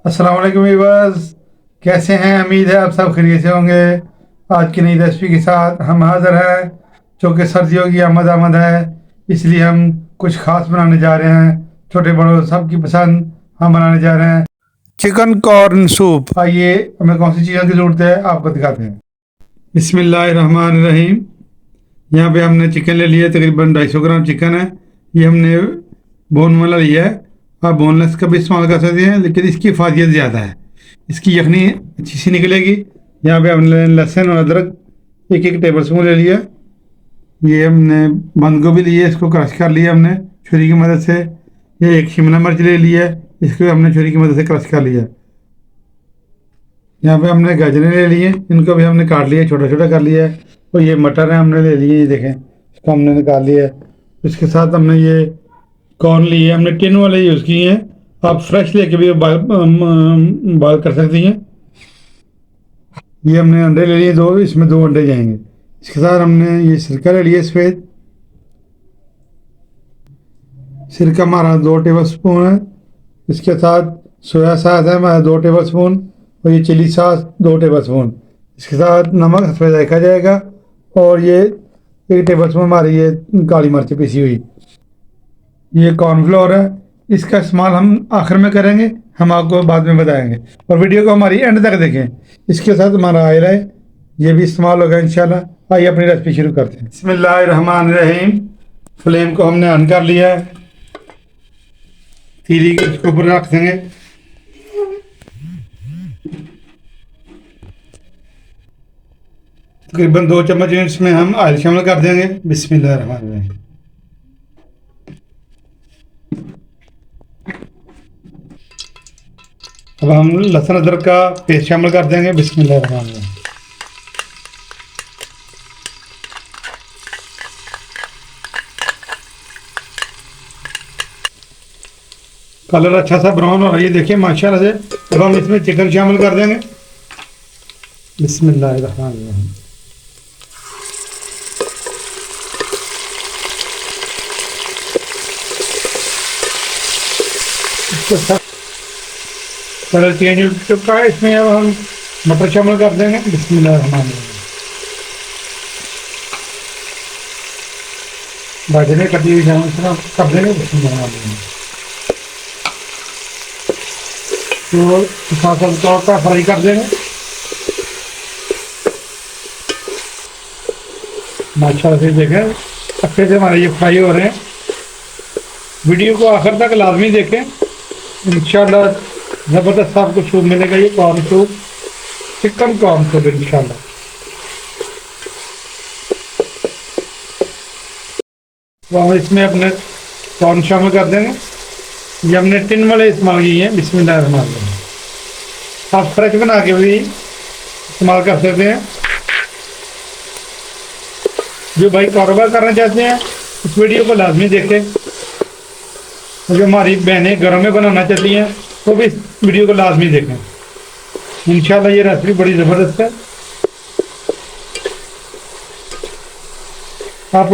अस्सलाम वालेकुम व्यूअर्स, कैसे हैं? उम्मीद है आप सब खैरियत से होंगे। आज की नई रेसिपी के साथ हम हाज़िर हैं। चूँकि सर्दियों की आमद है, इसलिए हम कुछ ख़ास बनाने जा रहे हैं। छोटे बड़ों सबकी पसंद हम बनाने जा रहे हैं चिकन कॉर्न सूप। आइए हमें कौन सी चीज़ों की ज़रूरत है आपको दिखाते हैं। बिस्मिल्लाहिर्रहमानिर्रहीम। यहाँ पे हमने चिकन ले लिया, तकरीबन 250 ग्राम चिकन है। ये हमने बोन वाला लिया है। आप बोनलेस का भी इस्तेमाल कर सकते हैं, लेकिन इसकी फायदियत ज़्यादा है, इसकी यखनी अच्छी सी निकलेगी। यहाँ पे हमने लहसुन और अदरक 1-1 टेबल स्पून ले लिया। ये हमने बंद गोभी ली है, इसको क्रश कर लिया हमने छुरी की मदद से। ये एक शिमला मिर्च ले लिया है, इसको हमने छुरी की मदद से क्रश कर लिया। यहाँ पे हमने गाजरें ले लिए, इनको भी हमने काट लिया, छोटा छोटा कर लिया है। और ये मटर है हमने ले लिए, ये देखें, इसको हमने निकाल लिया है। इसके साथ हमने ये कॉर्न लिए, हमने टिन वाले यूज़ किए हैं। आप फ्रेश लेके भी बॉयल कर सकती हैं। ये हमने अंडे ले लिए 2, इसमें 2 अंडे जाएंगे। इसके साथ हमने ये सिरका ले लिया सफ़ेद, सिरका हमारा 2 टेबल स्पून है। इसके साथ सोया सॉस है हमारा 2 टेबल स्पून, और ये चिली सॉस 2 टेबल स्पून। इसके साथ नमक हस्बे जायका जाएगा, और ये 1 टेबल स्पून हमारी ये काली मिर्च पीसी हुई। ये कॉर्नफ्लोर है, इसका इस्तेमाल हम आखिर में करेंगे, हम आपको बाद में बताएंगे। और वीडियो को हमारी एंड तक देखें। इसके साथ हमारा ऑयल है, ये भी इस्तेमाल होगा इंशाल्लाह। आइए अपनी रेसिपी शुरू करते हैं। बिस्मिल्लाहिर्रहमानिर्रहीम। फ्लेम को हमने ऑन कर लिया है, तीली के इसके ऊपर रख देंगे। तकरीबन 2 चम्मच इसमें हम ऑयल शामिल कर देंगे। बिस्मिल्लाहिर्रहमानिर्रहीम। अब हम लहसुन अदरक का पेस्ट शामिल कर देंगे। बिस्मिल्लाहिर्रहमानिर्रहीम। कलर अच्छा सा ब्राउन हो रहा है, ये देखिए माशाल्लाह से। अब हम इसमें चिकन शामिल कर देंगे। बिस्मिल्लाहिर्रहमानिर्रहीम। इसके साथ कलर चेंज हो चुका है, इसमें अब हम मटर शामिल कर देंगे। बिस्मिल्लाहिर्रहमानिर्रहीम। गाजरें कटी हुई शामिल कर देंगे। बिस्मिल्लाहिर्रहमानिर्रहीम। तो साथ का फ्राई कर देंगे। माशाल्लाह से देखें अच्छे से हमारे ये फ्राई हो रहे हैं। वीडियो को आखिर तक लाजमी देखें, इंशाल्लाह ज़बरदस्त आपको सूप मिलेगा। ये corn soup, chicken corn soup इंशाल्लाह। तो हम इसमें अपने कॉर्न शामिल कर देंगे। ये हमने टिन वाले इस्तेमाल किए हैं। बिस्मिल्लाहिर्रहमानिर्रहीम। आप फ्रेश बना के भी इस्तेमाल कर सकते हैं। जो भाई कारोबार करना चाहते हैं इस वीडियो को लाजमी देखें। जो हमारी बहनें घरों में बनाना चाहती हैं वो भी इस वीडियो को लाजमी देखें। इंशाल्लाह ये रेसिपी बड़ी ज़बरदस्त है। आप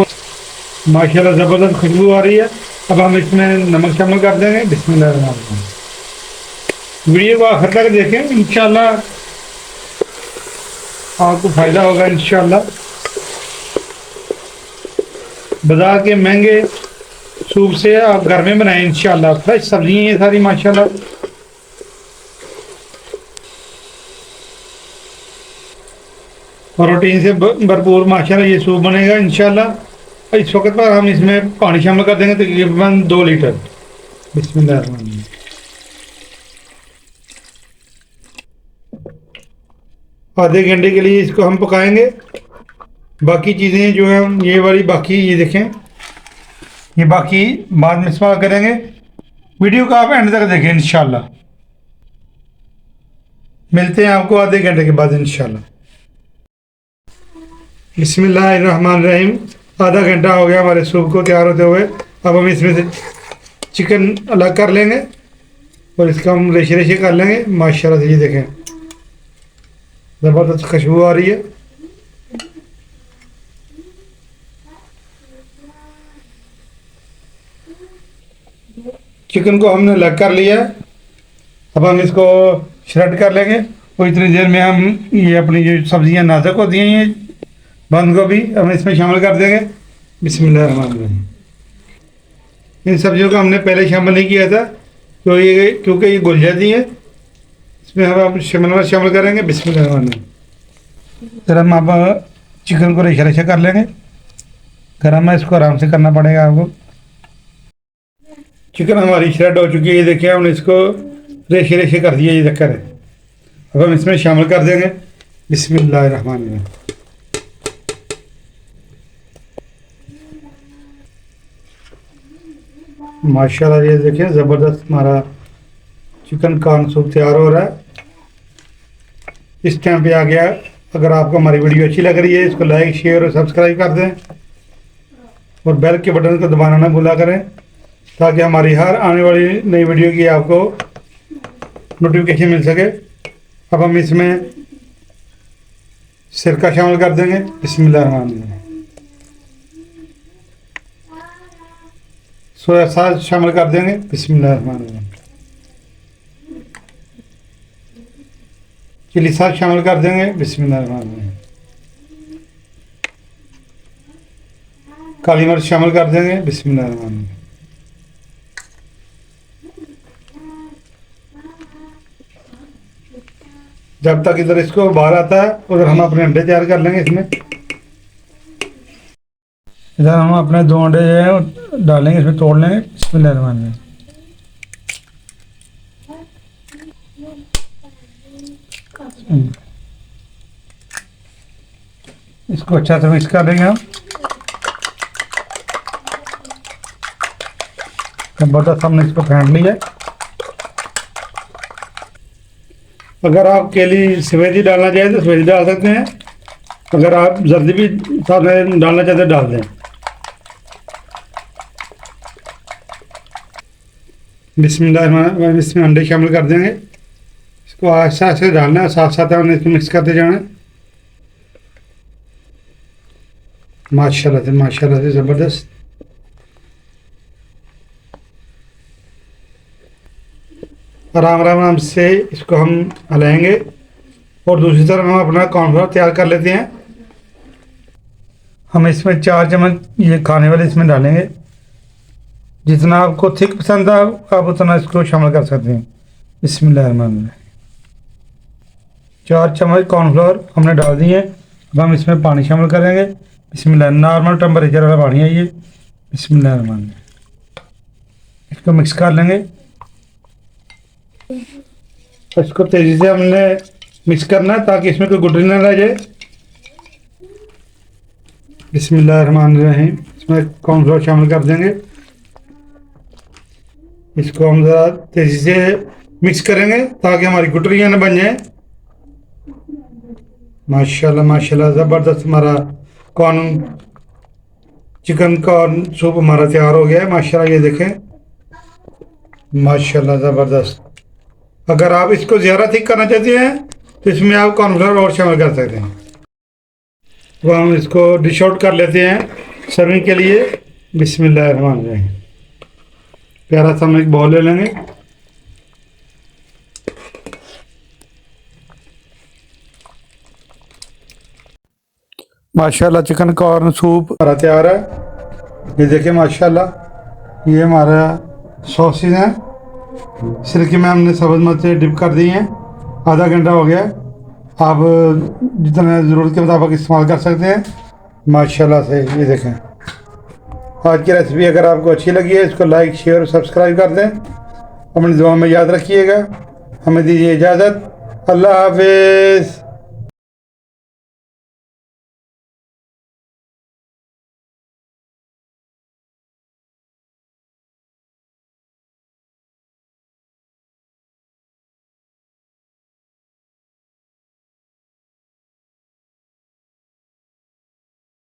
माशाल्लाह ज़बरदस्त खुशबू आ रही है। अब हम इसमें नमक शामिल कर देंगे। बिस्मिल्लाहिर्रहमानिर्रहीम। वीडियो को आखिर तक देखें, इंशाल्लाह आपको फ़ायदा होगा। इंशाल्लाह बाजार के महंगे सूप से आप घर में बनाएं। इंशाल्लाह फ्रेश सब्जियां ये सारी माशाल्लाह। प्रोटीन से भरपूर माशाल्लाह ये सूप बनेगा इंशाल्लाह। इस वक्त पर हम इसमें पानी शामिल कर देंगे, तकरीबन 2 लीटर। बिस्मिल्लाहिर्रहमानिर्रहीम। आधे घंटे के लिए इसको हम पकाएंगे। बाकी चीज़ें जो हैं ये वाली बाकी, ये देखें, ये बाकी बाद में इस्तेमाल करेंगे। वीडियो को आप एंड तक देखें इंशाल्लाह। मिलते हैं आपको आधे घंटे के बाद इंशाल्लाह। बिस्मिल्लाहिर्रहमानिर्रहीम। आधा घंटा हो गया हमारे सूप को तैयार होते हुए। अब हम इसमें से चिकन अलग कर लेंगे और इसका हम रेशे रेशे कर लेंगे। माशाल्लाह से ये देखें ज़बरदस्त खुशबू आ रही है। चिकन को हमने अलग कर लिया है। अब हम इसको श्रेड कर लेंगे और इतनी देर में हम ये अपनी जो सब्जियां नाजुक होती हैं, ये बंद गोभी हम इसमें शामिल कर देंगे। बिस्मिल्लाहिर्रहमानिर्रहीम। इन सब्जियों को हमने पहले शामिल नहीं किया था क्योंकि ये घुल जाती है। इसमें हम शिमला मिर्च शामिल करेंगे। बिस्मिल्लाहिर्रहमानिर्रहीम। फिर हम अब चिकन को रेशा रेशा कर लेंगे। गरम है, इसको आराम से करना पड़ेगा आपको। चिकन हमारी श्रेड हो चुकी है, ये देखिए हमने इसको रेशे रेशे कर दिया, ये चक्कर है। अब हम इसमें शामिल कर देंगे। बिस्मिल्लाहिर्रहमानिर्रहीम। माशाल्लाह, ये देखिए ज़बरदस्त हमारा चिकन कॉर्न सूप तैयार हो रहा है। इस टाइम पे आ गया। अगर आपको हमारी वीडियो अच्छी लग रही है, इसको लाइक शेयर और सब्सक्राइब कर दें और बेल के बटन को दबाना ना भूला करें, ताकि हमारी हर आने वाली नई वीडियो की आपको नोटिफिकेशन मिल सके। अब हम इसमें सिरका शामिल कर देंगे। बिस्मिल्लाहिर्रहमानिर्रहीम। सोया सॉस शामिल कर देंगे। बिस्मिल्लाहिर्रहमानिर्रहीम। चिली सॉस शामिल कर देंगे। बिस्मिल्लाहिर्रहमानिर्रहीम। काली मिर्च शामिल कर देंगे। बिस्मिल्लाहिर्रहमानिर्रहीम। जब तक इधर इसको बाहर आता है उधर हम अपने अंडे तैयार कर लेंगे। इसमें इधर हम अपने 2 अंडे जो है डालेंगे, इसमें तोड़ लेंगे। बिस्मिल्लाहिर्रहमानिर्रहीम। इसको अच्छा से मिक्स कर देंगे हम। ज़बरदस्त हमने इसको फेंट लिया। अगर आप केली सफेदी डालना चाहें तो सफेदी डाल सकते हैं। अगर आप जर्दी भी साथ में डालना चाहते हैं डाल दें। बिस्मिल्लाहिर्रहमानिर्रहीम। इसमें अंडे शामिल कर देंगे। इसको आहिस्ते आहिस्ते डालना है, साथ साथ हमने इसको मिक्स करते जाना है। माशाल्लाह से ज़बरदस्त। आराम आराम से इसको हम हलाएंगे और दूसरी तरफ हम अपना कॉर्नफ्लोर तैयार कर लेते हैं। हम इसमें 4 चम्मच ये खाने वाले इसमें डालेंगे। जितना आपको थिक पसंद है आप उतना इसको शामिल कर सकते हैं। बिस्मिल्लाहिर्रहमानिर्रहीम। 4 चम्मच कॉर्नफ्लोर हमने डाल दिए। अब हम इसमें पानी शामिल करेंगे। बिस्मिल्लाह। नॉर्मल टेम्परेचर वाला पानी है ये। बिस्मिल्लाहिर्रहमानिर्रहीम। इसको मिक्स कर लेंगे। इसको तेज़ी से हमने मिक्स करना है ताकि इसमें कोई गुठली ना रह जाए। बिस्मिल्लाहिर्रहमानिर्रहीम। इसमें कॉर्नफ्लोर शामिल कर देंगे। इसको हम ज़रा तेज़ी से मिक्स करेंगे ताकि हमारी गुठलियाँ न बन जाए। माशाल्लाह ज़बरदस्त हमारा चिकन कॉर्न सूप हमारा तैयार हो गया है। माशाल्लाह, ये देखें, माशाल्लाह ज़बरदस्त। अगर आप इसको ज़्यादा थिक करना चाहते हैं तो इसमें आप कॉर्नफ्लोर और शामिल कर सकते हैं। तो हम इसको डिश आउट कर लेते हैं सर्विंग के लिए। बिस्मिल्लाहिर्रहमानिर्रहीम। प्यारा सा हम एक बाउल ले लेंगे। माशाल्लाह, चिकन कॉर्न सूप हमारा तैयार है। ये देखिए माशाल्लाह, ये हमारा सॉसेज हैं। सिरके में हमने सब्ज़ मिर्च डिप कर दी हैं। आधा घंटा हो गया। आप जितना ज़रूरत के मुताबिक इस्तेमाल कर सकते हैं। माशाल्लाह से ये देखें। आज की रेसिपी अगर आपको अच्छी लगी है, इसको लाइक शेयर और सब्सक्राइब कर दें। अपनी दुआ में याद रखिएगा। हमें दीजिए इजाज़त। अल्लाह हाफिज़।